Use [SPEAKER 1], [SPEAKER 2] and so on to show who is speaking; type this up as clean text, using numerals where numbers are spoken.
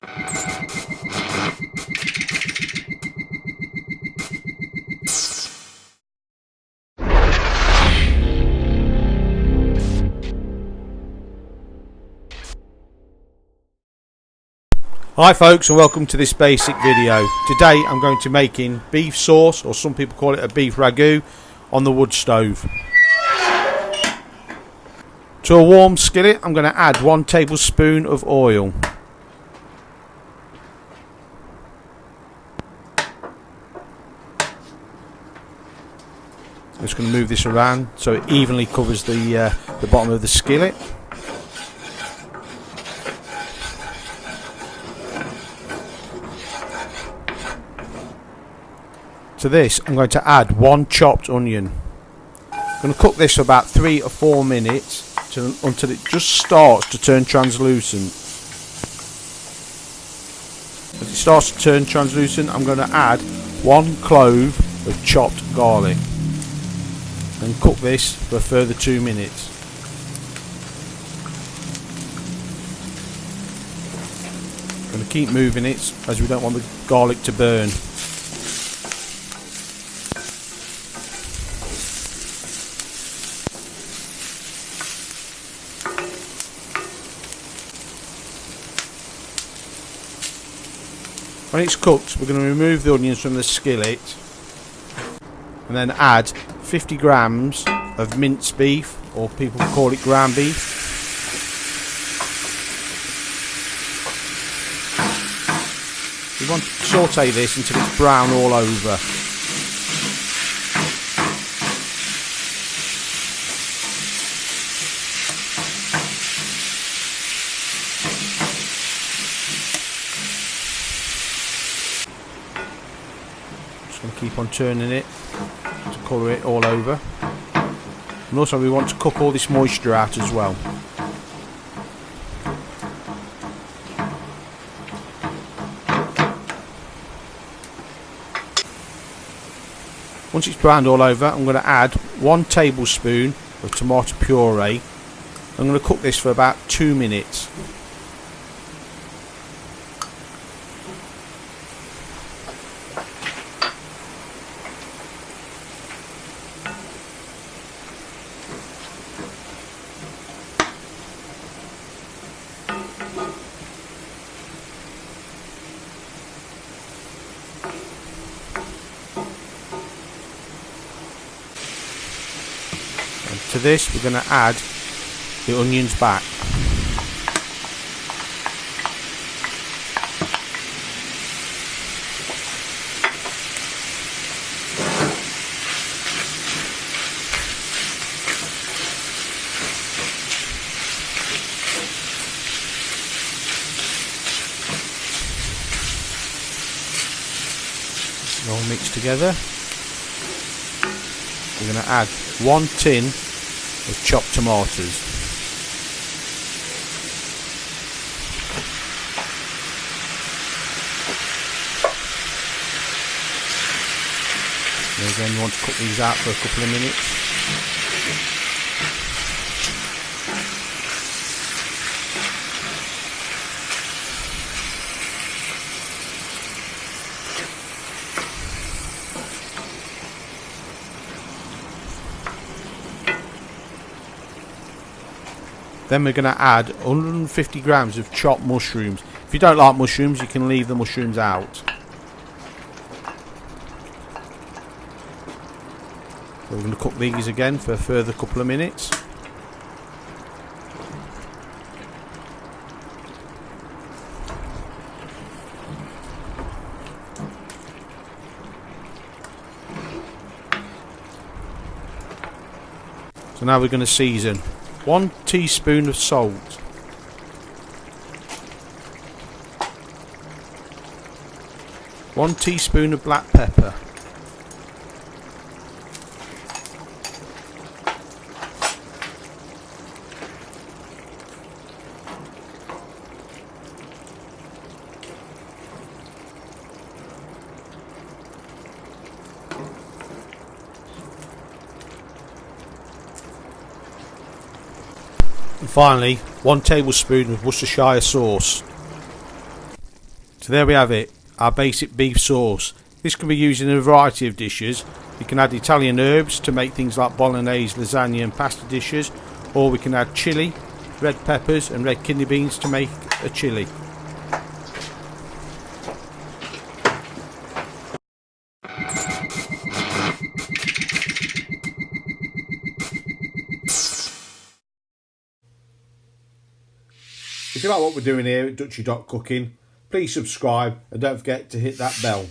[SPEAKER 1] Hi folks, and welcome to this basic video. Today I'm going to be making beef sauce, or some people call it a beef ragu, on the wood stove. To a warm skillet I'm going to add 1 tablespoon of oil. I'm just going to move this around so it evenly covers the bottom of the skillet. To this I'm going to add 1 chopped onion. I'm going to cook this for about 3 or 4 minutes until it just starts to turn translucent. As it starts to turn translucent, I'm going to add 1 clove of chopped garlic and cook this for a further 2 minutes. I'm going to keep moving it as we don't want the garlic to burn. When it's cooked, we're going to remove the onions from the skillet and then add 50 grams of minced beef, or people call it ground beef. We want to saute this until it's brown all over. Going to keep on turning it to colour it all over, and also we want to cook all this moisture out as well. Once it's browned all over, I'm going to add 1 tablespoon of tomato puree. I'm going to cook this for about 2 minutes. To this we're going to add the onions back. All mixed together. We're going to add 1 tin of chopped tomatoes. And again, you want to cook these out for a couple of minutes. Then we're going to add 150 grams of chopped mushrooms. If you don't like mushrooms, you can leave the mushrooms out. So we're going to cook these again for a further couple of minutes. So now we're going to season. 1 teaspoon of salt, 1 teaspoon of black pepper, and finally 1 tablespoon of Worcestershire sauce. So there we have it, our basic beef sauce. This can be used in a variety of dishes. You can add Italian herbs to make things like bolognese, lasagna and pasta dishes, or we can add chilli, red peppers and red kidney beans to make a chilli. If you like what we're doing here at Dutchy Cooking, please subscribe and don't forget to hit that bell.